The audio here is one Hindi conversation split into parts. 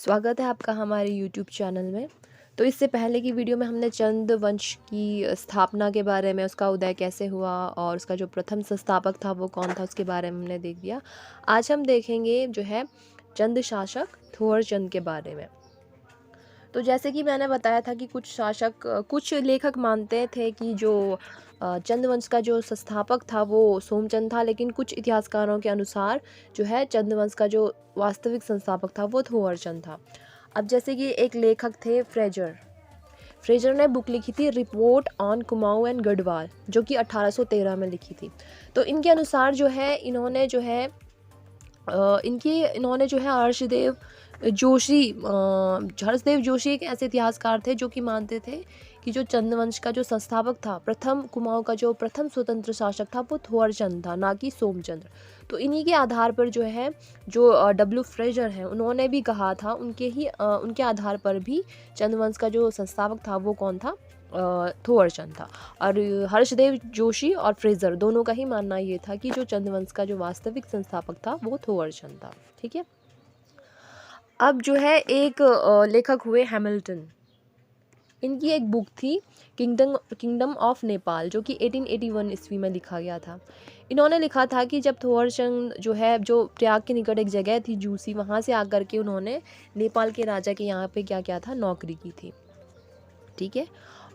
स्वागत है आपका हमारे YouTube चैनल में। तो इससे पहले की वीडियो में हमने चंद वंश की स्थापना के बारे में, उसका उदय कैसे हुआ और उसका जो प्रथम संस्थापक था वो कौन था, उसके बारे में हमने देख लिया। आज हम देखेंगे जो है चंद शासक थोअर चंद के बारे में। तो जैसे कि मैंने बताया था कि कुछ लेखक मानते थे कि जो चंद वंश का जो संस्थापक था वो सोमचंद था, लेकिन कुछ इतिहासकारों के अनुसार जो है चंद वंश का जो वास्तविक संस्थापक था वो थोअर चंद था। अब जैसे कि एक लेखक थे फ्रेजर ने बुक लिखी थी report on Kumaon and Garhwal, जो कि 1813 में लिखी थी। तो इनके अनुसार जो है इन्होंने जो है हर्षदेव जोशी एक ऐसे इतिहासकार थे जो कि मानते थे कि जो चंद्रवंश का जो संस्थापक था, प्रथम कुमाऊं का जो प्रथम स्वतंत्र शासक था वो थोअर चंद था, ना कि सोमचंद्र। तो इन्हीं के आधार पर जो है डब्ल्यू फ्रेजर हैं उन्होंने भी कहा था, उनके आधार पर भी चंद्रवंश का जो संस्थापक था वो कौन था, थोअर चंद था। और हर्षदेव जोशी और फ्रेजर दोनों का ही मानना ये था कि जो चंद्रवंश का जो वास्तविक संस्थापक था वो थोअर चंद था। ठीक है। अब जो है एक लेखक हुए हैमिल्टन। इनकी एक बुक थी किंगडम ऑफ नेपाल, जो कि 1881 ईस्वी में लिखा गया था। इन्होंने लिखा था कि जब थोअर चंद जो प्रयाग के निकट एक जगह थी जूसी, वहाँ से आकर के उन्होंने नेपाल के राजा के यहाँ पे क्या क्या था, नौकरी की थी। ठीक है।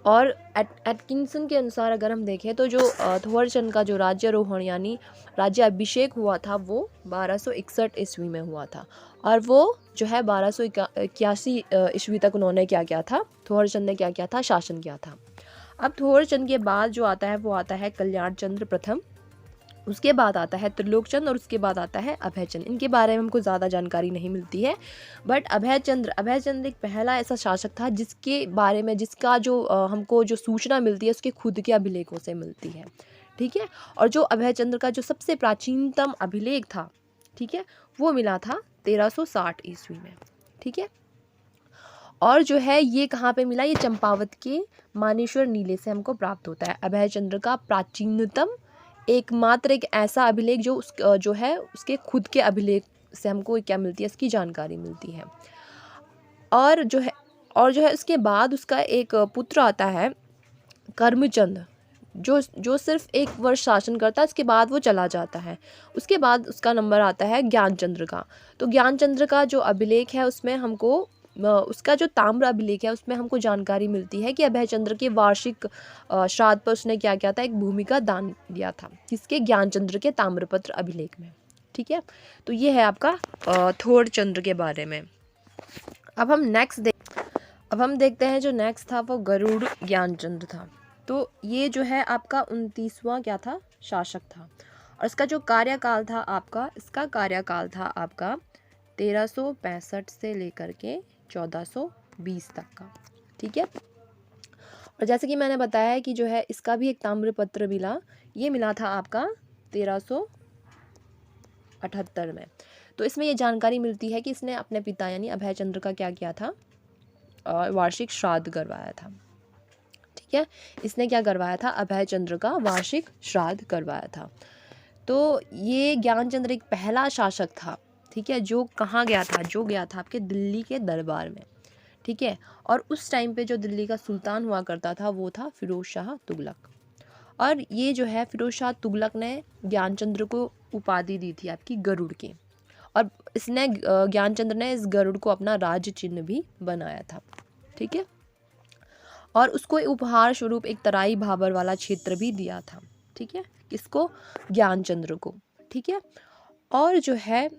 और एटकिंसन के अनुसार अगर हम देखें तो जो थोअर चंद का जो राज्यारोहण यानी राज्य अभिषेक हुआ था वो 1261 ईस्वी में हुआ था। और वो जो है 1281 ईस्वी तक उन्होंने क्या किया था, थोअर चंद ने क्या किया था, शासन किया था। अब थोअर चंद के बाद जो आता है वो आता है कल्याण चंद्र प्रथम, उसके बाद आता है त्रिलोकचंद और उसके बाद आता है अभयचंद। इनके बारे में हमको ज़्यादा जानकारी नहीं मिलती है, बट अभयचंद एक पहला ऐसा शासक था जिसके बारे में हमको जो सूचना मिलती है उसके खुद के अभिलेखों से मिलती है। ठीक है। और जो अभयचंद्र का जो सबसे प्राचीनतम अभिलेख था, ठीक है, वो मिला था 1360 ईस्वी में। ठीक है। और जो है ये कहाँ पे मिला, ये चंपावत के मानेश्वर नीले से हमको प्राप्त होता है। अभयचंद्र का प्राचीनतम एकमात्र एक ऐसा अभिलेख जो है उसके खुद के अभिलेख से हमको क्या मिलती है, इसकी जानकारी मिलती है। और जो है उसके बाद उसका एक पुत्र आता है कर्मचंद, जो सिर्फ 1 वर्ष शासन करता है, उसके बाद वो चला जाता है। उसके बाद उसका नंबर आता है ज्ञानचंद्र का। तो ज्ञानचंद्र का जो अभिलेख है उसमें हमको उसका जो ताम्र अभिलेख है उसमें हमको जानकारी मिलती है कि अभयचंद्र के वार्षिक श्राद्ध पर उसने क्या किया था, एक भूमि का दान दिया था, किसके, ज्ञानचंद्र के ताम्रपत्र अभिलेख में। ठीक है। तो ये है आपका थोअर चंद्र के बारे में। अब हम देखते हैं जो नेक्स्ट था वो गरुड़ ज्ञानचंद्र था। तो ये जो है आपका 29वां क्या था, शासक था। और इसका कार्यकाल था आपका 1365 से लेकर के 1420 तक का। ठीक है। और जैसे कि मैंने बताया है कि जो है इसका भी एक ताम्रपत्र मिला, ये मिला था आपका 1378 में। तो इसमें ये जानकारी मिलती है कि इसने अपने पिता यानी अभयचंद्र का क्या किया था, वार्षिक श्राद्ध करवाया था। ठीक है। इसने क्या करवाया था, अभयचंद्र का वार्षिक श्राद्ध करवाया था। तो ये ज्ञानचंद्र एक पहला शासक था, ठीक है, जो कहाँ गया था, जो गया था आपके दिल्ली के दरबार में। ठीक है। और उस टाइम पे जो दिल्ली का सुल्तान हुआ करता था वो था फिरोज शाह तुगलक। और ये जो है फिरोज शाह तुगलक ने ज्ञानचंद्र को उपाधि दी थी आपकी गरुड़ की। और ज्ञानचंद्र ने इस गरुड़ को अपना राज्य चिन्ह भी बनाया था। ठीक है। और उसको उपहार स्वरूप एक तराई भाबर वाला क्षेत्र भी दिया था। ठीक है। किसको, ज्ञानचंद्र को। ठीक है। और जो है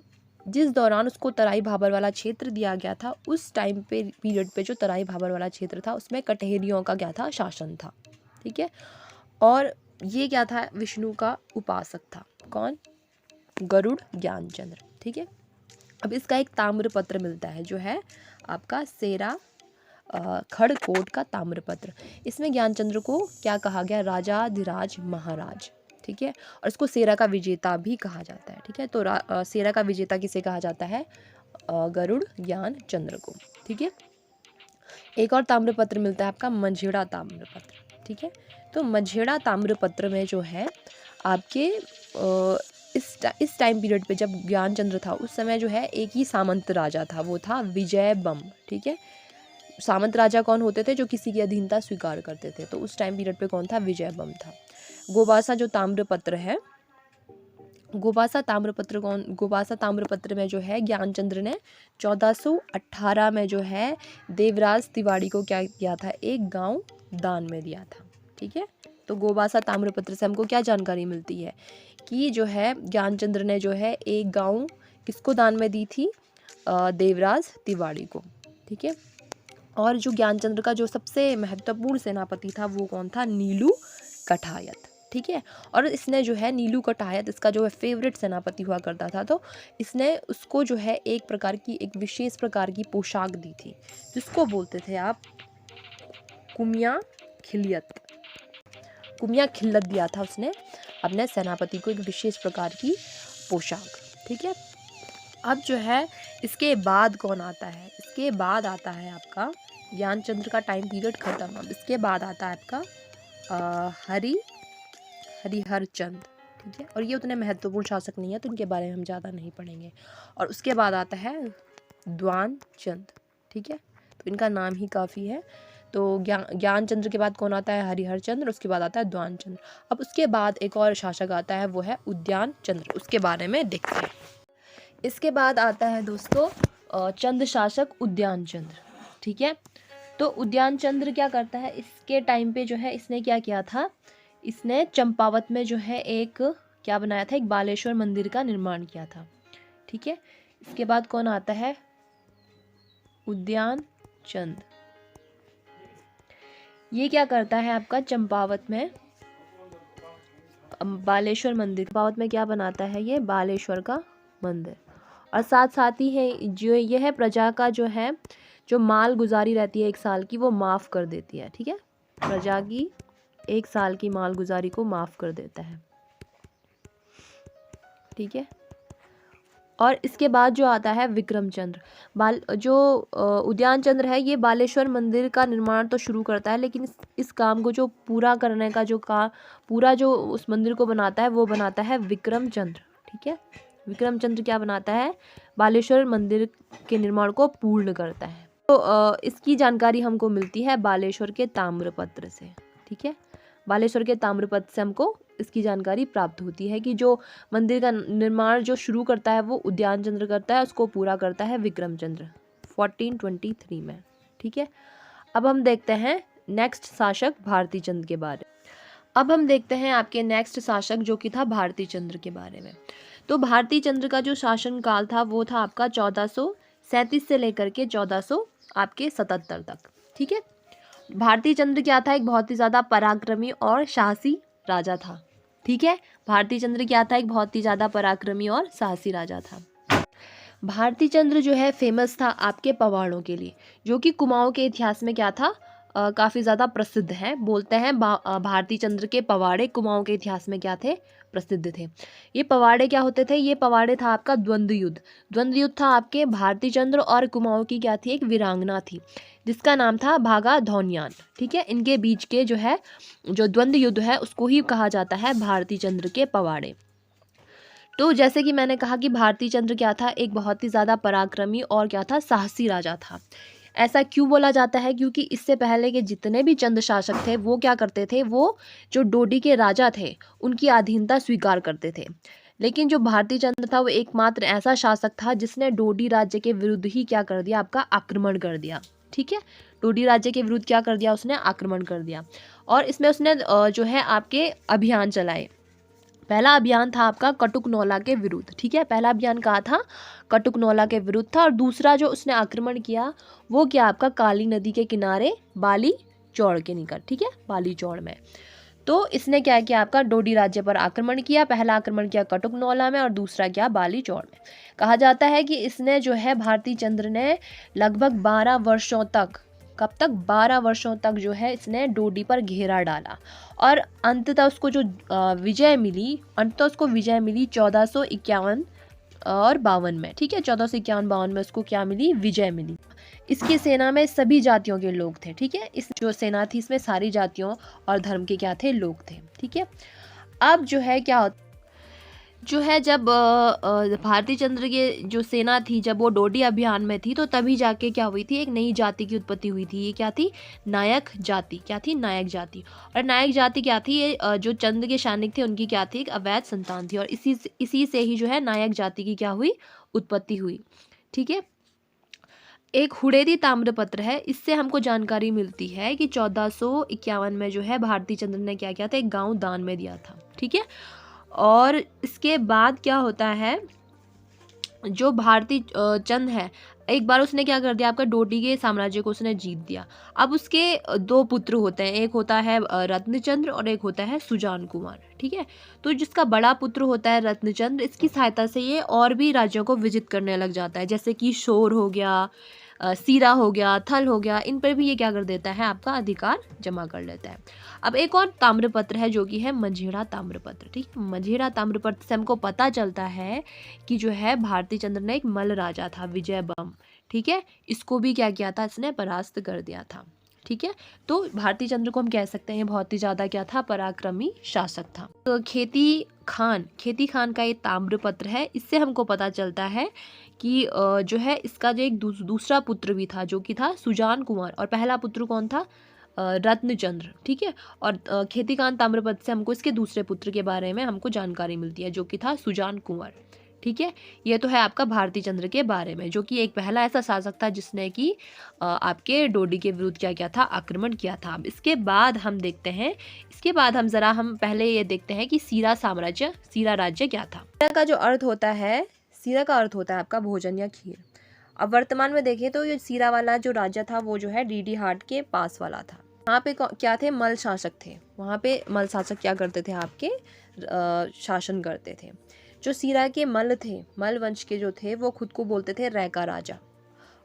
जिस दौरान उसको तराई भाबर वाला क्षेत्र दिया गया था, उस टाइम पे पीरियड पे जो तराई भाबर वाला क्षेत्र था उसमें कटहेरियों का क्या था, शासन था। ठीक है। और ये क्या था, विष्णु का उपासक था। कौन, गरुड़ ज्ञानचंद्र। ठीक है। अब इसका एक ताम्रपत्र मिलता है जो है आपका सेरा खड़कोट का ताम्रपत्र। इसमें ज्ञानचंद्र को क्या कहा गया, राजाधिराज महाराज। ठीक है। और इसको सेरा का विजेता भी कहा जाता है। ठीक है। तो सेरा का विजेता किसे कहा जाता है, गरुड़ ज्ञानचंद्र को। ठीक है। एक और ताम्रपत्र मिलता है आपका मझेड़ा ताम्रपत्र। ठीक है। तो मझेड़ा ताम्रपत्र में जो है आपके इस टाइम पीरियड पे जब ज्ञानचंद्र था उस समय जो है एक ही सामंत राजा था, वो था विजयबम। ठीक है, सामंत राजा कौन होते थे? जो किसी की अधीनता स्वीकार करते थे। तो उस टाइम पीरियड पे कौन था? विजयबम था। गोबासा जो ताम्रपत्र है, गोबासा ताम्रपत्र में जो है ज्ञानचंद्र ने 1418 में जो है देवराज तिवाड़ी को क्या किया था? एक गांव दान में दिया था। ठीक है, तो गोबासा ताम्रपत्र से हमको क्या जानकारी मिलती है कि जो है ज्ञानचंद्र ने जो है एक गांव किसको दान में दी थी? देवराज तिवाड़ी को। ठीक है, और जो ज्ञानचंद्र का जो सबसे महत्वपूर्ण सेनापति था वो कौन था? नीलू कठायत। ठीक है, और इसने जो है नीलू कठायत इसका जो है फेवरेट सेनापति हुआ करता था, तो इसने उसको जो है एक विशेष प्रकार की पोशाक दी थी, जिसको बोलते थे आप कुमिया खिलियत। कुमिया खिल्लत दिया था उसने अपने सेनापति को, एक विशेष प्रकार की पोशाक। ठीक है, अब जो है इसके बाद कौन आता है? इसके बाद आता है आपका ज्ञानचंद्र का टाइम पीरियड खत्म। अब इसके बाद आता है आपका हरिहर चंद। ठीक है, और ये उतने महत्वपूर्ण शासक नहीं है तो इनके बारे में हम ज़्यादा नहीं पढ़ेंगे। और उसके बाद आता है द्वान चंद। ठीक है, तो इनका नाम ही काफ़ी है। तो ज्ञानचंद्र के बाद कौन आता है? हरिहर चंद्र। उसके बाद आता है द्वान चंद्र। अब उसके बाद एक और शासक आता है, वो है उद्यान चंद्र। उसके बारे में देखते हैं। इसके बाद आता है दोस्तों चंद शासक उद्यान चंद्र। ठीक है, तो उद्यान चंद्र क्या करता है? इसके टाइम पे जो है इसने क्या किया था? इसने चंपावत में जो है एक क्या बनाया था? एक बालेश्वर मंदिर का निर्माण किया था। ठीक है, इसके बाद कौन आता है? उद्यान चंद। ये क्या करता है आपका? चंपावत में बालेश्वर मंदिर, चंपावत में क्या बनाता है? ये बालेश्वर का मंदिर। और साथ ही है जो ये है प्रजा का जो है जो माल गुजारी रहती है 1 साल की, वो माफ़ कर देती है। ठीक है, प्रजा की 1 साल की माल गुजारी को माफ़ कर देता है। ठीक है, और इसके बाद जो आता है विक्रमचंद्र। जो उद्यान चंद्र है ये बालेश्वर मंदिर का निर्माण तो शुरू करता है, लेकिन इस काम को जो पूरा करने का पूरा जो उस मंदिर को बनाता है वो बनाता है विक्रमचंद्र। ठीक है, विक्रमचंद्र क्या बनाता है? बालेश्वर मंदिर के निर्माण को पूर्ण करता है। तो इसकी जानकारी हमको मिलती है बालेश्वर के ताम्रपत्र से। ठीक है, बालेश्वर के ताम्रपत्र से हमको इसकी जानकारी प्राप्त होती है कि जो मंदिर का निर्माण जो शुरू करता है वो उद्यान चंद्र करता है, उसको पूरा करता है विक्रमचंद्र 1423 में। ठीक है, अब हम देखते हैं नेक्स्ट शासक भारती चंद्र के बारे में। अब हम देखते हैं आपके नेक्स्ट शासक जो कि था भारती चंद्र के बारे में। तो भारती चंद्र का जो शासन काल था वो था आपका 1437 से लेकर के 1477 तक। ठीक है, भारती चंद्र क्या था? एक बहुत ही ज़्यादा पराक्रमी और साहसी राजा था। ठीक है, भारती चंद्र क्या था? एक बहुत ही ज़्यादा पराक्रमी और साहसी राजा था। भारती चंद्र जो है फेमस था आपके पवाड़ों के लिए, जो कि कुमाऊं के इतिहास में क्या था? काफ़ी ज़्यादा प्रसिद्ध है। बोलते हैं भारती चंद्र के पवाड़े कुमाऊं के इतिहास में क्या थे? प्रसिद्ध थे। ये पवाड़े क्या होते थे? ये पवाड़े था आपका द्वंद्व युद्ध था आपके भारती चंद्र और कुमाऊं की क्या थी? एक वीरांगना थी जिसका नाम था भागा धौनियान। ठीक है, इनके बीच के जो है जो द्वंद्व युद्ध है उसको ही कहा जाता है भारती चंद्र के पवाड़े। तो जैसे कि मैंने कहा कि भारती चंद्र क्या था? एक बहुत ही ज़्यादा पराक्रमी और क्या था? साहसी राजा था। ऐसा क्यों बोला जाता है? क्योंकि इससे पहले के जितने भी चंद शासक थे वो क्या करते थे? वो जो डोडी के राजा थे उनकी अधीनता स्वीकार करते थे, लेकिन जो भारती चंद्र था वो एकमात्र ऐसा शासक था जिसने डोडी राज्य के विरुद्ध ही क्या कर दिया? आपका आक्रमण कर दिया। ठीक है, डोडी राज्य के विरुद्ध क्या कर दिया? उसने आक्रमण कर दिया। और इसमें उसने जो है आपके अभियान चलाए। पहला अभियान था आपका कटुकनौला के विरुद्ध। ठीक है, पहला अभियान कहा था? कटुकनौला के विरुद्ध था। और दूसरा जो उसने आक्रमण किया वो क्या? आपका काली नदी के किनारे बाली चौड़ के निकट। ठीक है, बाली चौड़ में। तो इसने क्या किया? आपका डोडी राज्य पर आक्रमण किया। पहला आक्रमण किया कटुकनौला में और दूसरा क्या? बाली चौड़ में। कहा जाता है कि इसने जो है भारती चंद्र ने लगभग 12 वर्षों तक, कब तक? 12 वर्षों तक जो है इसने डोडी पर घेरा डाला और अंततः उसको जो विजय मिली 1451 और 52 में। ठीक है, 1451-52 में उसको क्या मिली? विजय मिली। इसकी सेना में सभी जातियों के लोग थे। ठीक है, इस जो सेना थी इसमें सारी जातियों और धर्म के क्या थे? लोग थे। ठीक है, अब जो है क्या होता, जो है जब भारती चंद्र के जो सेना थी जब वो डोडी अभियान में थी तो तभी जाके क्या हुई थी, एक नई जाति की उत्पत्ति हुई थी। ये क्या थी? नायक जाति। क्या थी? नायक जाति। और नायक जाति क्या थी? ये जो चंद्र के सैनिक थे उनकी क्या थी? एक अवैध संतान थी और इसी से ही जो है नायक जाति की क्या हुई? उत्पत्ति हुई। ठीक है। एक हुड़ेरी ताम्रपत्र है, इससे हमको जानकारी मिलती है कि 1451 में जो है भारती चंद्र ने क्या किया था? एक गांव दान में दिया था। ठीक है। और इसके बाद क्या होता है, जो भारती चंद है, एक बार उसने क्या कर दिया? आपका डोडी के साम्राज्य को उसने जीत दिया। अब उसके दो पुत्र होते हैं, एक होता है रत्नचंद्र और एक होता है सुजान कुमार। ठीक है। तो जिसका बड़ा पुत्र होता है रत्नचंद्र, इसकी सहायता से ये और भी राज्यों को विजित करने लग जाता है, जैसे कि शोर हो गया, सीरा हो गया, थल हो गया, इन पर भी ये क्या कर देता है? आपका अधिकार जमा कर लेता है। अब एक और ताम्रपत्र है जो कि है मझेड़ा ताम्रपत्र। ठीक, मझेड़ा ताम्रपत्र से हमको पता चलता है कि जो है भारती चंद्र ने एक मल्ल राजा था विजय बम, ठीक है, इसको भी क्या किया था? इसने परास्त कर दिया था। ठीक है। तो भारती चंद्र को हम कह सकते हैं बहुत ही ज्यादा क्या था? पराक्रमी शासक था। तो खेती खान का ये ताम्रपत्र है, इससे हमको पता चलता है कि जो है इसका जो एक दूसरा पुत्र भी था जो कि था सुजान कुमार, और पहला पुत्र कौन था? रत्नचंद्र। ठीक है। और खेतीकान ताम्रपत्र से हमको इसके दूसरे पुत्र के बारे में हमको जानकारी मिलती है जो कि था सुजान कुमार। ठीक है। ये तो है आपका भारती चंद्र के बारे में, जो कि एक पहला ऐसा शासक था जिसने कि आपके डोडी के विरुद्ध क्या किया था? आक्रमण किया था। अब इसके बाद हम देखते हैं, हम पहले ये देखते हैं कि सीरा राज्य क्या था। सीरा का अर्थ होता है आपका भोजन या खीर। अब वर्तमान में देखें तो ये सीरा वाला जो राज्य था वो जो है डीडी हाट के पास वाला था। वहाँ पे क्या थे? मल शासक थे। वहाँ पे मल शासक क्या करते थे? आपके शासन करते थे। जो सीरा के मल थे, मल वंश के जो थे, वो खुद को बोलते थे रैका राजा।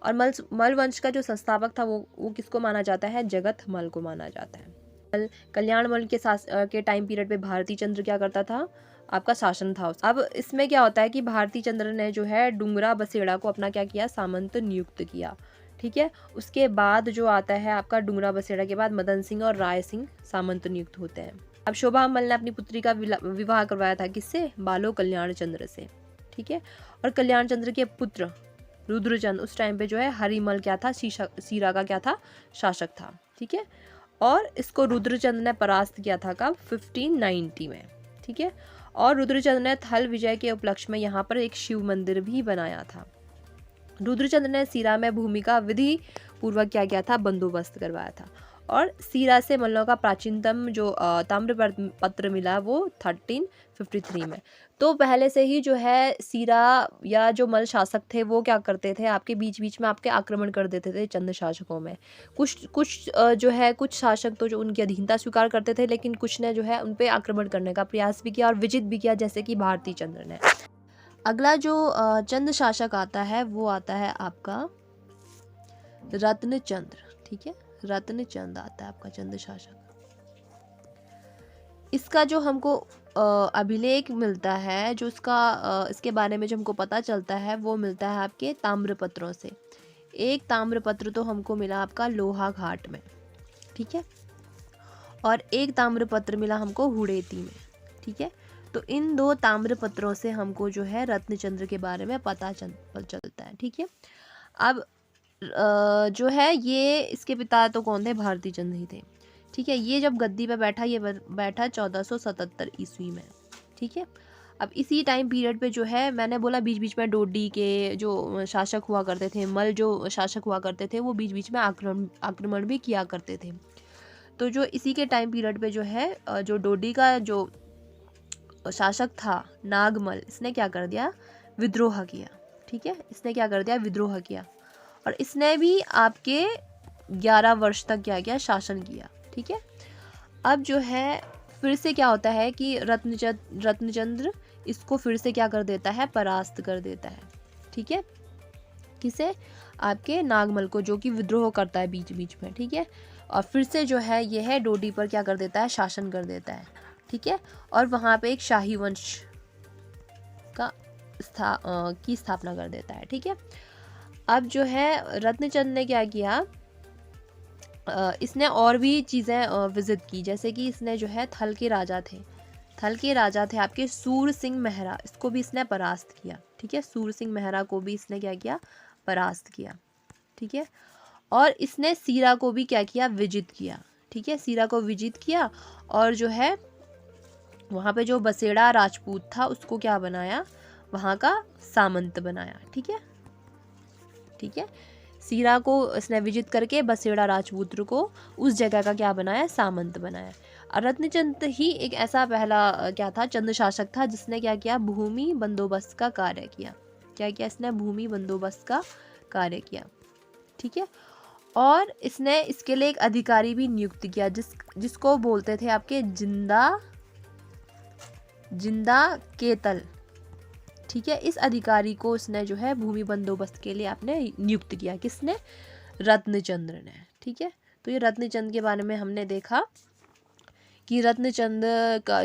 और मल वंश का जो संस्थापक था वो किसको माना जाता है? जगत मल को माना जाता है। कल्याण मल के टाइम पीरियड पे भारती चंद्र क्या करता था? आपका शासन था। अब इसमें क्या होता है कि भारती चंद्र ने जो है डुंगरा बसेड़ा को अपना क्या किया? सामंत नियुक्त किया। ठीक है। उसके बाद जो आता है आपका डुंगरा बसेड़ा के बाद मदन सिंह और राय सिंह सामंत नियुक्त होते हैं। अब शोभा मल ने अपनी पुत्री का विवाह करवाया था किससे? बालो कल्याण चंद्र से। ठीक है। और कल्याण चंद्र के पुत्र रुद्रचंद उस टाइम पे जो है हरिमल क्या था? सीरा का क्या था? शासक था। ठीक है। और इसको रुद्रचंद ने परास्त किया था कब? 1590 में। ठीक है। और रुद्रचंद ने थल विजय के उपलक्ष्य में यहाँ पर एक शिव मंदिर भी बनाया था। रुद्रचंद ने सीरा में भूमि का विधि पूर्वक क्या किया था? बंदोबस्त करवाया था। और सीरा से मल्लों का प्राचीनतम जो ताम्रपत्र मिला वो 1353 में। तो पहले से ही जो है सीरा या जो मल शासक थे वो क्या करते थे? आपके बीच बीच में आपके आक्रमण कर देते थे चंद शासकों में। कुछ शासक तो जो उनकी अधीनता स्वीकार करते थे, लेकिन कुछ ने जो है उन पे आक्रमण करने का प्रयास भी किया और विजित भी किया, जैसे कि भारती चंद्र ने। अगला जो चंद शासक आता है वो आता है आपका रत्नचंद्र। ठीक है। रत्नचंद आता है आपका चंद शासक। इसका जो हमको अभिलेख मिलता है, जो इसके बारे में जो हमको पता चलता है वो मिलता है आपके ताम्रपत्रों से। एक ताम्रपत्र तो हमको मिला आपका लोहा घाट में। ठीक है। और एक ताम्रपत्र मिला हमको हुड़ेती में। ठीक है। तो इन दो ताम्रपत्रों से हमको जो है रत्नचंद्र के बारे में पता चलता है। ठीक है। अब जो है ये इसके पिता तो कौन थे? भारती चंद्र ही थे। ठीक है। ये जब गद्दी पे बैठा, ये बैठा 1477 ईस्वी में। ठीक है। अब इसी टाइम पीरियड पे जो है, मैंने बोला बीच बीच में डोडी के जो शासक हुआ करते थे, मल जो शासक हुआ करते थे, वो बीच बीच में आक्रमण भी किया करते थे। तो जो इसी के टाइम पीरियड पे जो है जो डोडी का जो शासक था नागमल, इसने क्या कर दिया? विद्रोह किया। ठीक है। इसने क्या कर दिया? विद्रोह किया। और इसने भी आपके 11 वर्ष तक क्या किया? शासन किया। ठीक है। अब जो है फिर से क्या होता है कि रत्नचंद्र इसको फिर से क्या कर देता है? परास्त कर देता है। ठीक है। किसे? आपके नागमल को, जो कि विद्रोह करता है बीच बीच में। ठीक है। और फिर से जो है यह है डोडी पर क्या कर देता है? शासन कर देता है। ठीक है। और वहाँ पे एक शाही वंश का की स्थापना कर देता है। ठीक है। अब जो है रत्नचंद ने क्या किया? इसने और भी चीज़ें विजिट की, जैसे कि इसने जो है थल के राजा थे थल के राजा थे आपके सूर सिंह मेहरा, इसको भी इसने परास्त किया। ठीक है, सूर सिंह मेहरा को भी इसने क्या किया, परास्त किया। ठीक है, और इसने सीरा को भी क्या किया, विजित किया। ठीक है, सीरा को विजित किया और जो है वहाँ पे जो बसेड़ा राजपूत था उसको क्या बनाया, वहाँ का सामंत बनाया। ठीक है, ठीक है, सीरा को इसने विजित करके बसेड़ा राजपूत को उस जगह का क्या बनाया, सामंत बनाया। और रत्नचंद ही एक ऐसा पहला क्या था, चंद शासक था जिसने क्या किया, भूमि बंदोबस्त का कार्य किया। क्या किया इसने, भूमि बंदोबस्त का कार्य किया। ठीक है, और इसने इसके लिए एक अधिकारी भी नियुक्त किया जिसको बोलते थे आपके जिंदा केतल। ठीक है, इस अधिकारी को उसने जो है भूमि बंदोबस्त के लिए आपने नियुक्त किया। किसने, रत्नचंद्र ने। ठीक है, तो ये रत्नचंद के बारे में हमने देखा कि रत्नचंद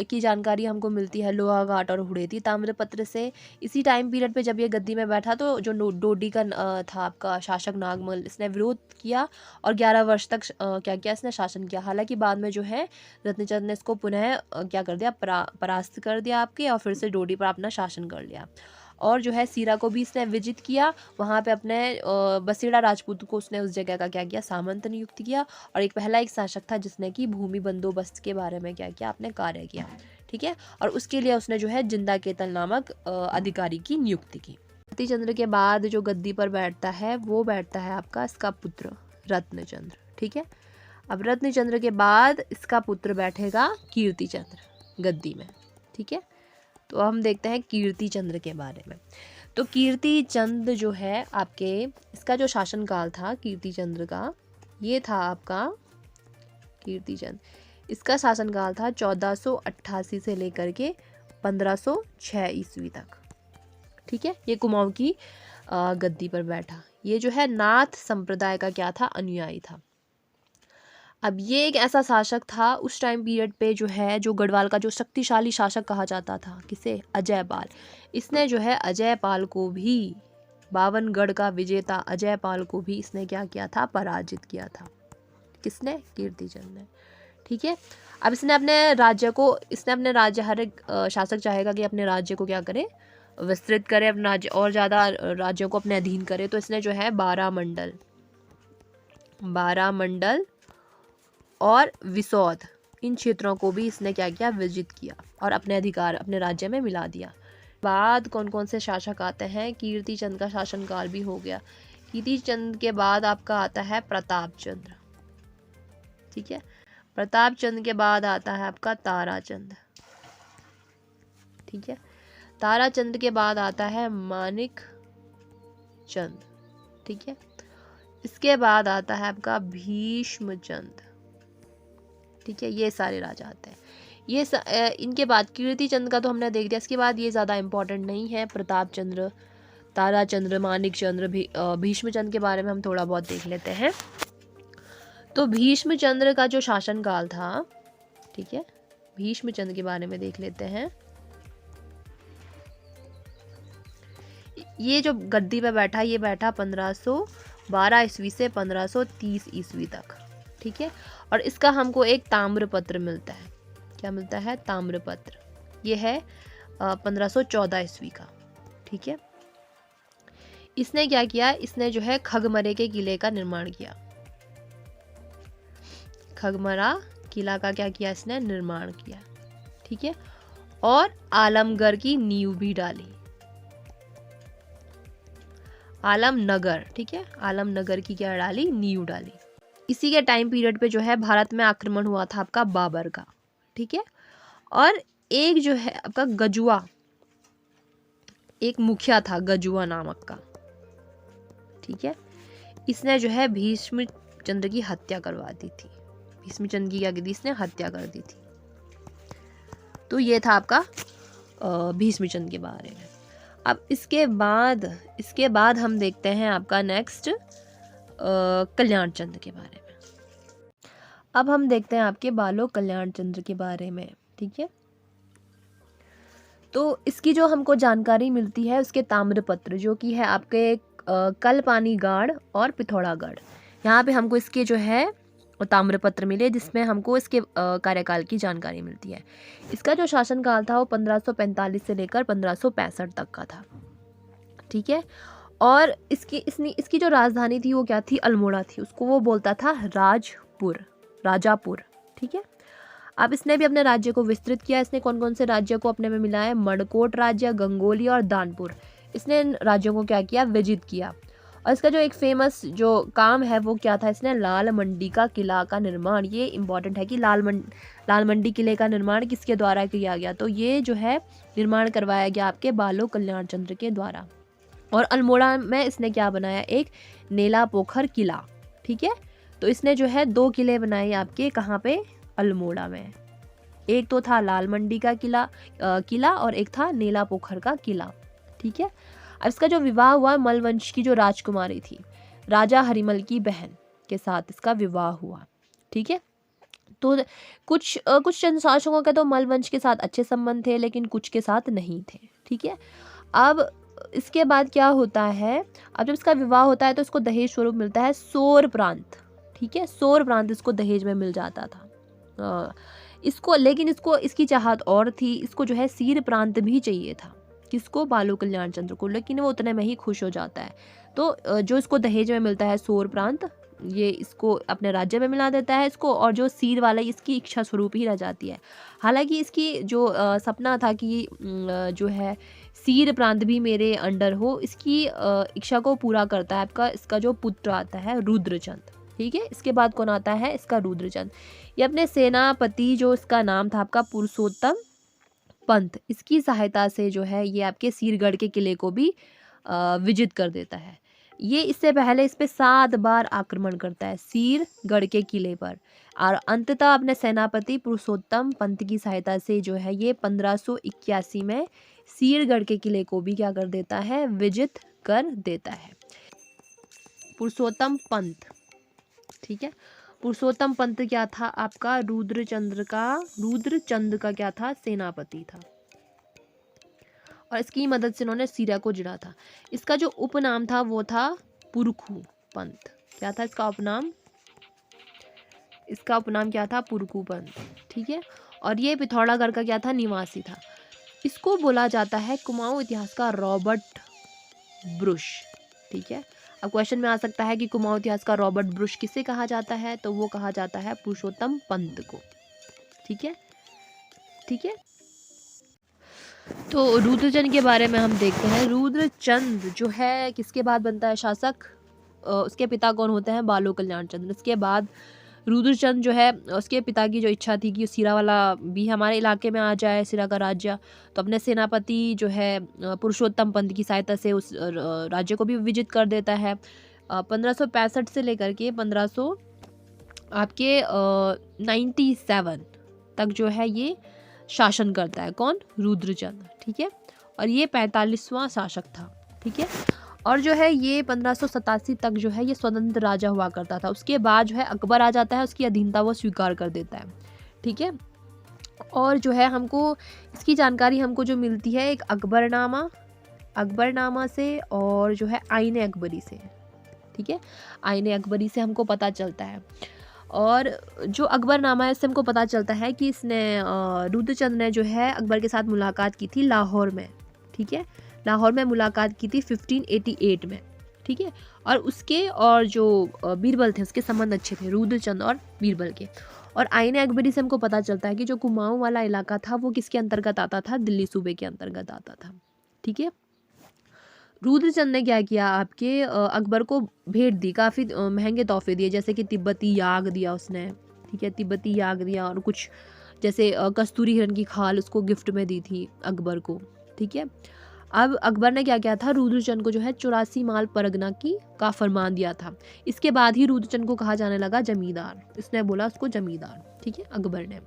की जानकारी हमको मिलती है लोहाघाट और हुड़ेती ताम्रपत्र से। इसी टाइम पीरियड पे जब ये गद्दी में बैठा तो जो डोडी का था आपका शासक नागमल, इसने विरोध किया और 11 वर्ष तक क्या किया, इसने शासन किया। हालांकि बाद में जो है रत्नचंद ने इसको पुनः क्या कर दिया, परास्त कर दिया आपके, और फिर से डोडी पर अपना शासन कर लिया। और जो है सीरा को भी इसने विजित किया, वहाँ पे अपने बसेड़ा राजपूत को उसने उस जगह का क्या किया, सामंत नियुक्त किया। और एक पहला एक शासक था जिसने कि भूमि बंदोबस्त के बारे में क्या किया, आपने कार्य किया। ठीक है, और उसके लिए उसने जो है जिंदा केतन नामक अधिकारी की नियुक्ति की। कीर्तिचंद्र के बाद जो गद्दी पर बैठता है वो बैठता है आपका इसका पुत्र रत्नचंद्र। ठीक है, अब रत्नचंद्र के बाद इसका पुत्र बैठेगा कीर्तिचंद्र गद्दी में। ठीक है, तो हम देखते हैं कीर्तिचंद्र के बारे में। तो कीर्तिचंद जो है आपके, इसका जो शासनकाल था कीर्तिचंद्र का, ये था आपका कीर्तिचंद, इसका शासनकाल था 1488 से लेकर के 1506 ईस्वी तक। ठीक है, ये कुमाऊं की गद्दी पर बैठा। ये जो है नाथ संप्रदाय का क्या था, अनुयायी था। अब ये एक ऐसा शासक था उस टाइम पीरियड पे जो है, जो गढ़वाल का जो शक्तिशाली शासक कहा जाता था, किसे, अजयपाल। इसने जो है अजयपाल को भी, 52 गढ़ का विजेता अजयपाल को भी इसने क्या किया था, पराजित किया था। किसने, कीर्तिचंद ने। ठीक है, अब इसने अपने राज्य, हर एक शासक चाहेगा कि अपने राज्य को क्या करे, विस्तृत करे, अपने राज्य और ज़्यादा राज्यों को अपने अधीन करे। तो इसने जो है 12 मंडल और विसौध, इन क्षेत्रों को भी इसने क्या किया, विजित किया और अपने अधिकार अपने राज्य में मिला दिया। बाद कौन कौन से शासक आते हैं, कीर्तिचंद का शासनकाल भी हो गया। कीर्तिचंद के बाद आपका आता है प्रतापचंद्र। ठीक है, प्रतापचंद के बाद आता है आपका ताराचंद। ठीक है, ताराचंद के बाद आता है मानिक चंद। ठीक है, इसके बाद आता है आपका भीष्मचंद। ठीक है, ये सारे राजा आते हैं। इनके बाद कीर्तिचंद का तो हमने देख दिया, इसके बाद ये ज़्यादा इंपॉर्टेंट नहीं है। प्रतापचंद्र, ताराचंद्र, मानिकचंद्र, भीष्मचंद के बारे में हम थोड़ा बहुत देख लेते हैं। तो भीष्मचंद्र का जो शासनकाल था, ठीक है, भीष्मचंद्र के बारे में देख लेते हैं। ये जो गद्दी पे बैठा, ये बैठा 1512 ईस्वी से 1530 ईस्वी तक। ठीक है, और इसका हमको एक ताम्रपत्र मिलता है। क्या मिलता है, ताम्रपत्र। ये है 1514 ईस्वी का। ठीक है, इसने क्या किया, इसने जो है खगमरे के किले का निर्माण किया। खगमरा किला का क्या किया, इसने निर्माण किया। ठीक है, और आलमगढ़ की नींव भी डाली, आलमनगर। ठीक है, आलमनगर की क्या डाली, नींव डाली। इसी के टाइम पीरियड पे जो है भारत में आक्रमण हुआ था आपका बाबर का। ठीक है, और एक जो है आपका गजुआ, एक मुखिया था गजुआ नामक का। ठीक है, इसने जो है भीष्मचंद्र की हत्या करवा दी थी। भीष्मचंद्र की क्या की थी, इसने हत्या कर दी थी। तो ये था आपका भीष्मचंद्र के बारे में। अब इसके बाद हम देखते हैं आपका नेक्स्ट कल्याण चंद्र के बारे में। अब हम देखते हैं आपके बालो कल्याण चंद्र के बारे में। ठीक है, तो इसकी जो हमको जानकारी मिलती है उसके ताम्रपत्र, जो कि है आपके कलपानी गाड़ और पिथौरागढ़, यहाँ पे हमको इसके जो है और ताम्रपत्र मिले जिसमें हमको इसके कार्यकाल की जानकारी मिलती है। इसका जो शासनकाल था वो 1545 से लेकर 1565 तक का था। ठीक है। और इसकी जो राजधानी थी वो क्या थी, अल्मोड़ा थी। उसको वो बोलता था राजापुर। ठीक है। अब इसने भी अपने राज्य को विस्तृत किया। इसने कौन कौन से राज्य को अपने में मिलाया, मणकोट राज्य, गंगोली और दानपुर। इसने इन राज्यों को क्या किया, विजित किया। और इसका जो एक फेमस जो काम है वो क्या था, इसने लाल मंडी का किला का निर्माण, ये इंपॉर्टेंट है कि लाल मंडी किले का निर्माण किसके द्वारा किया गया, तो ये जो है निर्माण करवाया गया आपके बालो कल्याण चंद्र के द्वारा। और अल्मोड़ा में इसने क्या बनाया, एक नेला पोखर किला। ठीक है। तो इसने जो है 2 किले बनाए आपके, कहाँ पे, अल्मोड़ा में। एक तो था लाल मंडी का किला और एक था नेला पोखर का किला। ठीक है। अब इसका जो विवाह हुआ, मल वंश की जो राजकुमारी थी, राजा हरिमल की बहन के साथ इसका विवाह हुआ। ठीक है। तो कुछ चंद शासकों के तो मल वंश के साथ अच्छे संबंध थे, लेकिन कुछ के साथ नहीं थे। ठीक है। अब इसके बाद क्या होता है, अब जब इसका विवाह होता है तो इसको दहेज स्वरूप मिलता है सोर प्रांत। ठीक है। सोर प्रांत इसको दहेज में मिल जाता था। लेकिन इसकी चाहत और थी, इसको जो है सीर प्रांत भी चाहिए था। किसको, बालो कल्याण चंद्र को, लेकिन वो उतने में ही खुश हो जाता है। तो जो इसको दहेज में मिलता है सोर प्रांत, ये इसको अपने राज्य में मिला देता है इसको, और जो सीर वाला इसकी इच्छा स्वरूप ही रह जाती है। हालांकि इसकी जो सपना था कि जो है सीर प्रांत भी मेरे अंडर हो, इसकी इच्छा को पूरा करता है इसका जो पुत्र आता है रुद्रचंद। ठीक है। इसके बाद कौन आता है, इसका रुद्रचंद। ये अपने सेनापति जो इसका नाम था आपका पुरुषोत्तम पंत, इसकी सहायता से जो है ये आपके सीरगढ़ के किले को भी विजित कर देता है। ये इससे पहले इस पे 7 बार आक्रमण करता है सीरगढ़ के किले पर, और अंततः अपने सेनापति पुरुषोत्तम पंत की सहायता से जो है ये 1581 में सीरगढ़ के किले को भी क्या कर देता है, विजित कर देता है। पुरुषोत्तम पंत। ठीक है। पुरुषोत्तम पंत क्या था आपका, रुद्रचंद का क्या था, सेनापति था। और इसकी मदद से इन्होंने सीरा को जिड़ा था। इसका जो उपनाम था वो था पुरखू पंत। क्या था इसका उपनाम, क्या था, पुरखू पंत। ठीक है। और ये पिथौरागढ़ का क्या था, निवासी था। इसको बोला जाता है कुमाऊं इतिहास का रॉबर्ट ब्रुश। ठीक है। अब क्वेश्चन में आ सकता है कि कुमाऊं इतिहास का रॉबर्ट ब्रुश किसे कहा जाता है, तो वो कहा जाता है पुरुषोत्तम पंत को। ठीक है। ठीक है। तो रुद्रचंद के बारे में हम देखते हैं। रुद्रचंद जो है किसके बाद बनता है शासक, उसके पिता कौन होते हैं, बालो कल्याण चंद्र। इसके बाद रुद्रचंद जो है, उसके पिता की जो इच्छा थी कि सीरा वाला भी हमारे इलाके में आ जाए, सीरा का राज्य, तो अपने सेनापति जो है पुरुषोत्तम पंत की सहायता से उस राज्य को भी विजित कर देता है। 1565 से लेकर के 1500 आपके 97 तक जो है ये शासन करता है। कौन, रुद्रचंद। ठीक है। और ये 45वां शासक था। ठीक है। और जो है ये 1587 तक जो है ये स्वतंत्र राजा हुआ करता था। उसके बाद जो है अकबर आ जाता है, उसकी अधीनता वो स्वीकार कर देता है। ठीक है। और जो है हमको इसकी जानकारी हमको जो मिलती है एक अकबरनामा से, और जो है आईने अकबरी से। ठीक है। आईने अकबरी से हमको पता चलता है। और जो अकबरनामा है उससे हमको पता चलता है कि इसने रुद्रचंद ने जो है अकबर के साथ मुलाकात की थी लाहौर में। ठीक है। लाहौर में मुलाकात की थी 1588 में। ठीक है। और उसके और जो बीरबल थे उसके संबंध अच्छे थे, रुद्रचंद और बीरबल के। और आईने अकबरी से हमको पता चलता है कि जो कुमाऊं वाला इलाका था वो किसके अंतर्गत आता था, दिल्ली सूबे के अंतर्गत आता था। ठीक है। रुद्रचंद ने क्या किया, आपके अकबर को भेंट दी, काफ़ी महंगे तोहफे दिए, जैसे कि तिब्बती याग दिया उसने। ठीक है। तिब्बती याग दिया, और कुछ जैसे कस्तूरी हिरण की खाल उसको गिफ्ट में दी थी अकबर को। ठीक है। अब अकबर ने क्या किया था, रुद्रचंद को जो है 84 माल परगना का फरमान दिया था। इसके बाद ही रुद्रचंद को कहा जाने लगा जमींदार। इसने बोला उसको जमींदार। ठीक है, अकबर ने।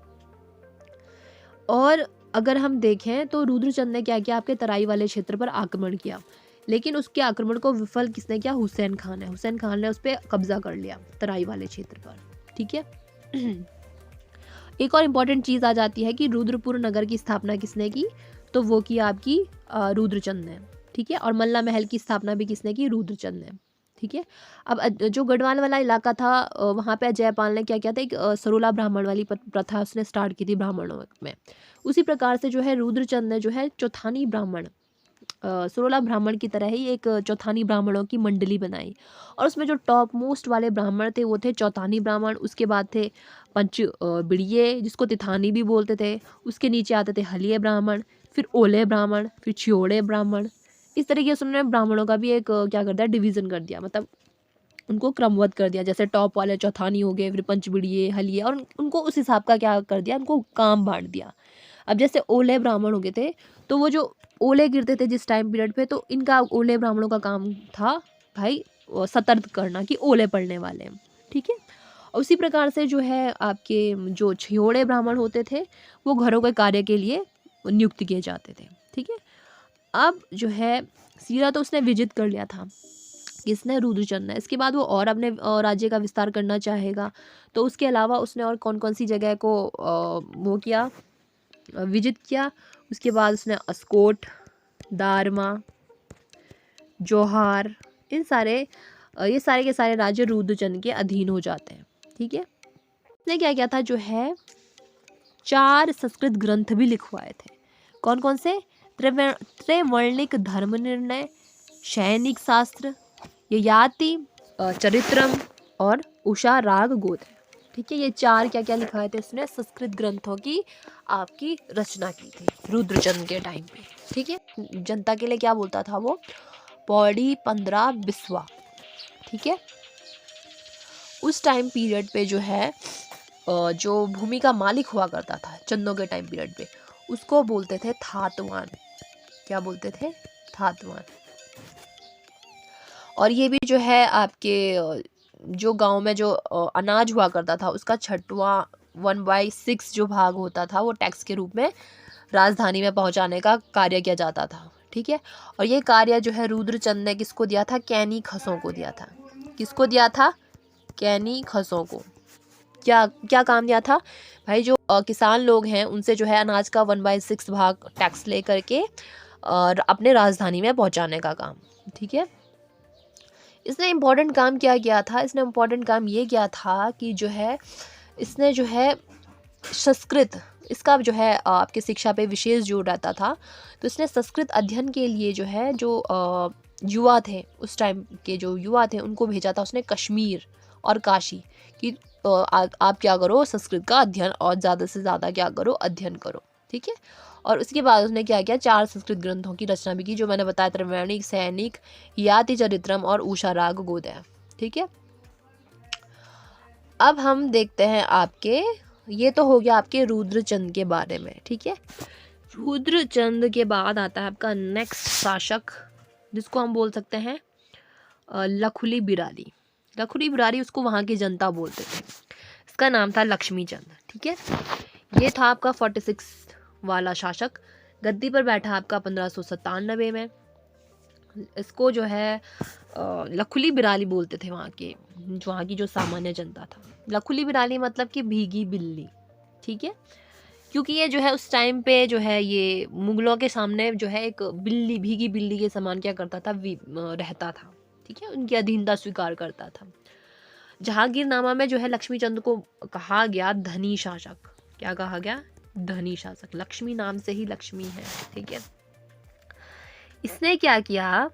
और अगर हम देखें तो रुद्रचंद ने क्या किया, आपके तराई वाले क्षेत्र पर आक्रमण किया, लेकिन उसके आक्रमण को विफल किसने किया, हुसैन खान ने। हुसैन खान ने उस पर कब्जा कर लिया तराई वाले क्षेत्र पर। ठीक है। एक और इम्पॉर्टेंट चीज़ आ जाती है कि रुद्रपुर नगर की स्थापना किसने की, तो वो की आपकी रुद्रचंद ने। ठीक है। और मल्ला महल की स्थापना भी किसने की, रुद्रचंद ने। ठीक है। अब जो गढ़वाल वाला इलाका था वहाँ पे जयपाल ने क्या किया था, एक सरोला ब्राह्मण वाली प्रथा उसने स्टार्ट की थी ब्राह्मणों में। उसी प्रकार से जो है रुद्रचंद ने जो है चौथानी ब्राह्मण, सरोला ब्राह्मण की तरह ही एक चौथानी ब्राह्मणों की मंडली बनाई, और उसमें जो टॉप मोस्ट वाले ब्राह्मण थे वो थे चौथानी ब्राह्मण, उसके बाद थे पंच बिड़िये जिसको तिथानी भी बोलते थे, उसके नीचे आते थे हलिये ब्राह्मण, फिर ओले ब्राह्मण, फिर छियोड़े ब्राह्मण। इस तरीके से उन्होंने ब्राह्मणों का भी एक क्या कर दिया, डिवीज़न कर दिया, मतलब उनको क्रमबद्ध कर दिया। जैसे टॉप वाले चौथानी हो गए, फिर पंचबिड़िये, हलिये, और उनको उस हिसाब का क्या कर दिया, उनको काम बांट दिया। अब जैसे ओले ब्राह्मण हो गए थे, तो वो जो ओले गिरते थे जिस टाइम पीरियड पे, तो इनका ओले ब्राह्मणों का काम था भाई सतर्क करना कि ओले पड़ने वाले हैं, ठीक है। और उसी प्रकार से जो है आपके जो छियोड़े ब्राह्मण होते थे वो घरों के कार्य के लिए नियुक्त किए जाते थे, ठीक है। अब जो है सीरा तो उसने विजित कर लिया था, किसने, रुद्रचंद ने। इसके बाद वो और अपने राज्य का विस्तार करना चाहेगा, तो उसके अलावा उसने और कौन कौन सी जगह को वो किया, विजित किया। उसके बाद उसने अस्कोट, दारमा, जौहार, इन सारे ये सारे के सारे राज्य रुद्रचंद के अधीन हो जाते हैं, ठीक है। उसने क्या किया था, जो है 4 संस्कृत ग्रंथ भी लिखवाए थे। कौन कौन से, त्रैवर्णिक धर्म निर्णय, सैनिक शास्त्र, ययाति चरित्रम और उषा राग गोत्र, ठीक है। ये 4 क्या क्या लिखवाए थे उसने, संस्कृत ग्रंथों की आपकी रचना की थी रुद्रचंद के टाइम पे, ठीक है। जनता के लिए क्या बोलता था वो, पौड़ी 15 बिस्वा, ठीक है। उस टाइम पीरियड पे जो है जो भूमि का मालिक हुआ करता था चंदों के टाइम पीरियड पे, उसको बोलते थे थातवान। क्या बोलते थे, थातवान। और ये भी जो है आपके जो गांव में जो अनाज हुआ करता था उसका 6वां 1/6 जो भाग होता था वो टैक्स के रूप में राजधानी में पहुंचाने का कार्य किया जाता था, ठीक है। और ये कार्य जो है रुद्रचंद ने किसको दिया था, कैनी खसों को दिया था। किसको दिया था, कैनी खसों को। क्या क्या काम दिया था भाई, जो किसान लोग हैं उनसे जो है अनाज का 1/6 भाग टैक्स ले करके और अपने राजधानी में पहुंचाने का काम, ठीक है। इसने इम्पोर्टेंट काम क्या किया था, इसने इम्पोर्टेंट काम ये किया था कि जो है इसने जो है संस्कृत, इसका जो है आपके शिक्षा पे विशेष जोर रहता था, तो इसने संस्कृत अध्ययन के लिए जो है जो युवा थे उस टाइम के, जो युवा थे उनको भेजा था उसने कश्मीर और काशी कि आप क्या करो, संस्कृत का अध्ययन और ज़्यादा से ज़्यादा क्या करो, अध्ययन करो, ठीक है। और उसके बाद उसने क्या किया, 4 संस्कृत ग्रंथों की रचना भी की, जो मैंने बताया, त्रैवर्णिक, सैनिक, याति चरित्रम और उषा राग गोदय, ठीक है। अब हम देखते हैं आपके, ये तो हो गया आपके रुद्रचंद के बारे में, ठीक है। रुद्रचंद के बाद आता है आपका नेक्स्ट शासक, जिसको हम बोल सकते हैं लखुली बिरारी। लखुली बिरारी उसको वहाँ की जनता बोलते थे। इसका नाम था लक्ष्मी चंद, ठीक है। ये था आपका 46 वाला शासक, गद्दी पर बैठा आपका 1597 में। इसको जो है लखुली बिराली बोलते थे वहाँ की जो सामान्य जनता था। लखुली बिराली मतलब कि भीगी बिल्ली, ठीक है, क्योंकि ये जो है उस टाइम पे जो है ये मुगलों के सामने जो है एक बिल्ली, भीगी बिल्ली के समान क्या करता था, रहता था, ठीक है, उनकी अधीनता स्वीकार करता था। जहांगीरनामा में जो है लक्ष्मीचंद को कहा गया धनी शासक। क्या कहा गया, धनी शासक। लक्ष्मी नाम से ही लक्ष्मी है, ठीक है। इसने क्या किया,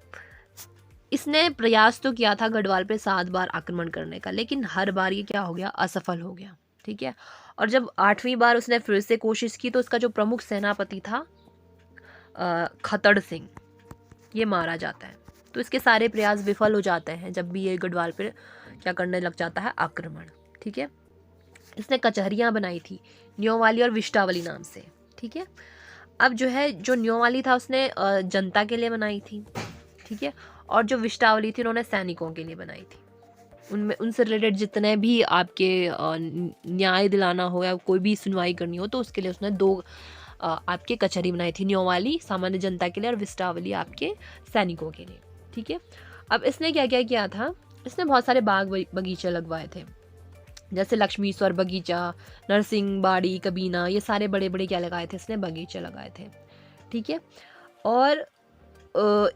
इसने प्रयास तो किया था गढ़वाल पे 7 बार आक्रमण करने का, लेकिन हर बार ये क्या हो गया, असफल हो गया, ठीक है। और जब 8वीं बार उसने फिर से कोशिश की तो उसका जो प्रमुख सेनापति था खतड़ सिंह, ये मारा जाता है। तो इसके सारे प्रयास विफल हो जाते हैं जब भी ये गढ़वाल पे क्या करने लग जाता है, आक्रमण, ठीक है। इसने कचहरियाँ बनाई थी न्योवाली और विष्टावली नाम से, ठीक है। अब जो है जो न्योवाली था उसने जनता के लिए बनाई थी, ठीक है, और जो विष्टावली थी उन्होंने सैनिकों के लिए बनाई थी। उनमें उनसे रिलेटेड जितने भी आपके न्याय दिलाना हो या कोई भी सुनवाई करनी हो तो उसके लिए उसने 2 आपके कचहरी बनाई थी, न्योवाली सामान्य जनता के लिए और विष्टावली आपके सैनिकों के लिए, ठीक है। अब इसने क्या क्या किया था, इसने बहुत सारे बाग बगीचे लगवाए थे, जैसे लक्ष्मीश्वर बगीचा, नरसिंह बाड़ी, कबीना, ये सारे बड़े बड़े क्या लगाए थे, इसने बगीचे लगाए थे, ठीक है। और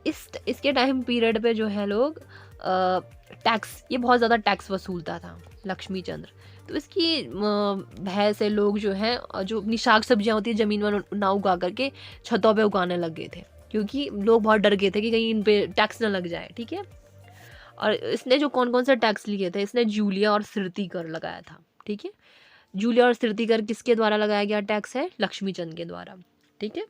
इसके टाइम पीरियड पे जो है लोग टैक्स, ये बहुत ज़्यादा टैक्स वसूलता था लक्ष्मी चंद्र। तो इसकी भय से लोग जो हैं जो अपनी शाक सब्जियां होती है ज़मीन में ना उगा करके छतों पे उगाने लग गए थे, क्योंकि लोग बहुत डर गए थे कि कहीं इन पे टैक्स ना लग जाए। ठीक है, और इसने जो कौन कौन से टैक्स लिए थे, इसने जूलिया और सिरती कर लगाया था। ठीक है, जूलिया और सिरती कर किसके द्वारा लगाया गया टैक्स है? लक्ष्मी चंद के द्वारा। ठीक है,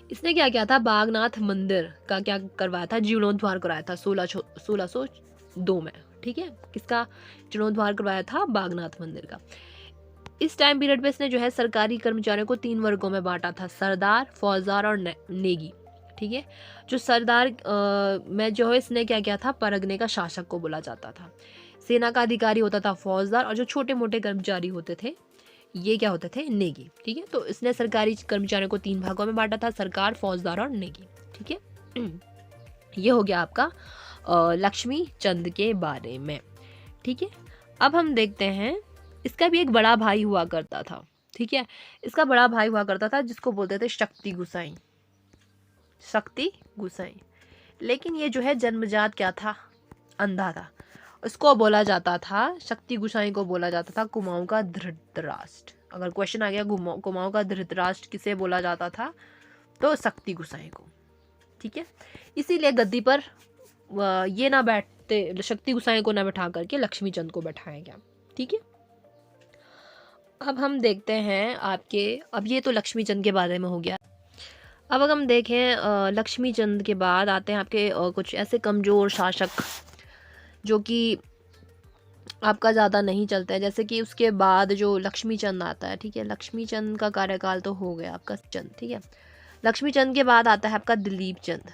इसने क्या किया था? बागनाथ मंदिर का क्या करवाया था? जीर्णोद्धार कराया था 1602 में। ठीक है, किसका जीर्णोद्धार करवाया था? बागनाथ मंदिर का। इस टाइम पीरियड पे इसने जो है सरकारी कर्मचारियों को 3 वर्गों में बांटा था, सरदार, फौजदार और नेगी। ठीक है, जो सरदार में जो है इसने क्या किया था? परगने का शासक को बोला जाता था। सेना का अधिकारी होता था फौजदार, और जो छोटे मोटे कर्मचारी होते थे ये क्या होते थे? नेगी। ठीक है, तो इसने सरकारी कर्मचारियों को 3 भागों में बांटा था, सरकार, फौजदार और नेगी। ठीक है, ये हो गया आपका लक्ष्मी चंद के बारे में। ठीक है, अब हम देखते हैं इसका भी एक बड़ा भाई हुआ करता था। ठीक है, इसका बड़ा भाई हुआ करता था जिसको बोलते थे शक्ति गुसाई। शक्ति गुसाई, लेकिन ये जो है जन्मजात क्या था? अंधा था। उसको बोला जाता था, शक्ति गुसाई को बोला जाता था कुमाऊं का धृतराष्ट्र। अगर क्वेश्चन आ गया कुमाऊं का धृतराष्ट्र किसे बोला जाता था, तो शक्ति गुसाई को। ठीक है, इसीलिए गद्दी पर ये ना बैठते, शक्ति गुसाई को ना बैठा करके लक्ष्मी चंद को बैठाया गया। ठीक है, अब हम देखते हैं आपके, अब ये तो लक्ष्मी चंद के बारे में हो गया। अब अगर हम देखें लक्ष्मी चंद के बाद आते हैं आपके कुछ ऐसे कमज़ोर शासक जो कि आपका ज़्यादा नहीं चलता है, जैसे कि उसके बाद जो लक्ष्मी चंद आता है। ठीक है, लक्ष्मी चंद का कार्यकाल तो हो गया आपका चंद। ठीक है, लक्ष्मी चंद के बाद आता है आपका दिलीप चंद।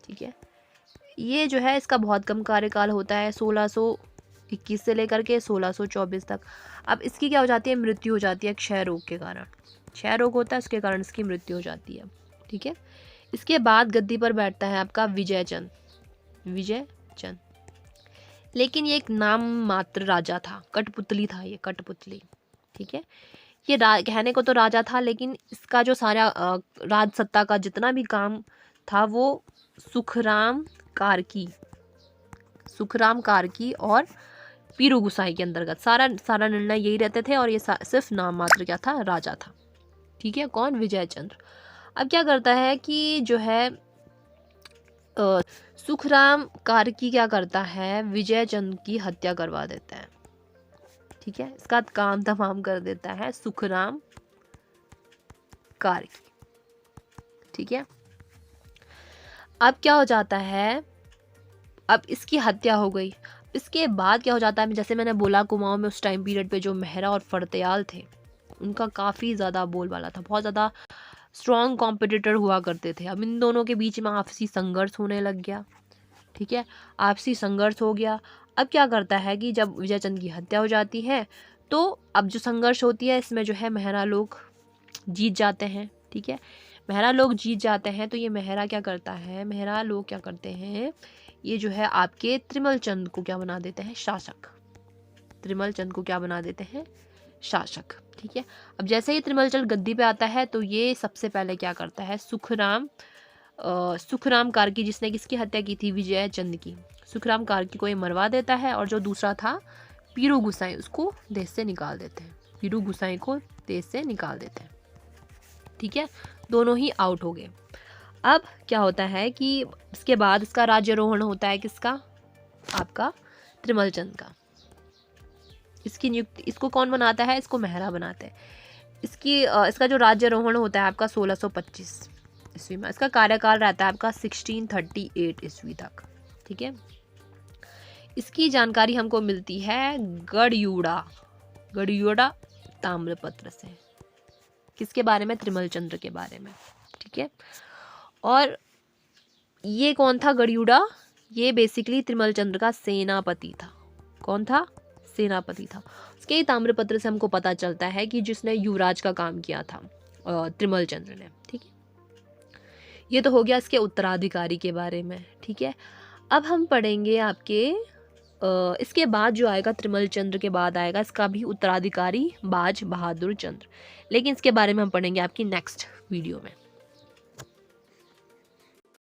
ठीक है, ये जो है इसका बहुत कम कार्यकाल होता है, 1621 से लेकर के 1624 तक। अब इसकी क्या हो जाती है? मृत्यु हो जाती है क्षय रोग के कारण। क्षय रोग होता है, उसके कारण इसकी मृत्यु हो जाती है। ठीक है, इसके बाद गद्दी पर बैठता है आपका विजय चंद। विजय चंद, लेकिन ये एक नाम मात्र राजा था, कठपुतली था ये, कठपुतली। ठीक है, ये कहने को तो राजा था, लेकिन इसका जो सारा राज सत्ता का जितना भी काम था वो सुखराम कार्की और पीरू गुसाई के अंतर्गत सारा निर्णय यही रहते थे, और ये सिर्फ नाम मात्र क्या था? राजा था। ठीक है, कौन? विजय चंद्र। अब क्या करता है कि जो है सुखराम कार्की क्या करता है? विजय चंद्र की हत्या करवा देता है। ठीक है, इसका काम तमाम कर देता है सुखराम कार्की। ठीक है, अब क्या हो जाता है? अब इसकी हत्या हो गई। इसके बाद क्या हो जाता है? जैसे मैंने बोला कुमाऊं में उस टाइम पीरियड पे जो मेहरा और फरतेयाल थे उनका काफ़ी ज़्यादा बोलबाला था, बहुत ज़्यादा स्ट्रॉन्ग कॉम्पिटिटर हुआ करते थे। अब इन दोनों के बीच में आपसी संघर्ष होने लग गया। ठीक है, आपसी संघर्ष हो गया। अब क्या करता है कि जब विजय चंद की हत्या हो जाती है तो अब जो संघर्ष होती है इसमें जो है मेहरा लोग जीत जाते हैं। ठीक है, मेहरा लोग जीत जाते हैं तो ये मेहरा क्या करता है? मेहरा लोग क्या करते हैं? ये जो है आपके त्रिमल चंद को क्या बना देते हैं? शासक। त्रिमल चंद को क्या बना देते हैं? शासक। ठीक है, अब जैसे ही त्रिमल चंद गद्दी पे आता है तो ये सबसे पहले क्या करता है? सुखराम कार्की, जिसने किसकी हत्या की थी? विजय चंद की। सुखराम कार्की को ये मरवा देता है, और जो दूसरा था पीरू गुसाई, उसको देश से निकाल देते हैं। पीरू गुसाई को देश से निकाल देते हैं। ठीक है, दोनों ही आउट हो गए। अब क्या होता है कि इसके बाद इसका राज्यारोहण होता है, किसका? आपका त्रिमल चंद का। इसकी नियुक्ति, इसको कौन बनाता है? इसको मेहरा बनाते हैं। इसका जो राज्यारोहण होता है आपका 1625 ईस्वी में। इसका कार्यकाल रहता है आपका 1638 ईस्वी तक। ठीक है, इसकी जानकारी हमको मिलती है गढ़युड़ा ताम्रपत्र से। किसके बारे में? त्रिमल चंद्र के बारे में। ठीक है, और ये कौन था गढ़युड़ा? ये बेसिकली त्रिमल चंद्र का सेनापति था। कौन था? सेनापति था। उसके ही ताम्रपत्र से हमको पता चलता है कि जिसने युवराज का काम किया था त्रिमल चंद्र ने। ठीक है, ये तो हो गया इसके उत्तराधिकारी के बारे में। ठीक है, अब हम पढ़ेंगे आपके इसके बाद जो आएगा, त्रिमल चंद्र के बाद आएगा इसका भी उत्तराधिकारी बाज बहादुर चंद्र, लेकिन इसके बारे में हम पढ़ेंगे आपकी नेक्स्ट वीडियो में।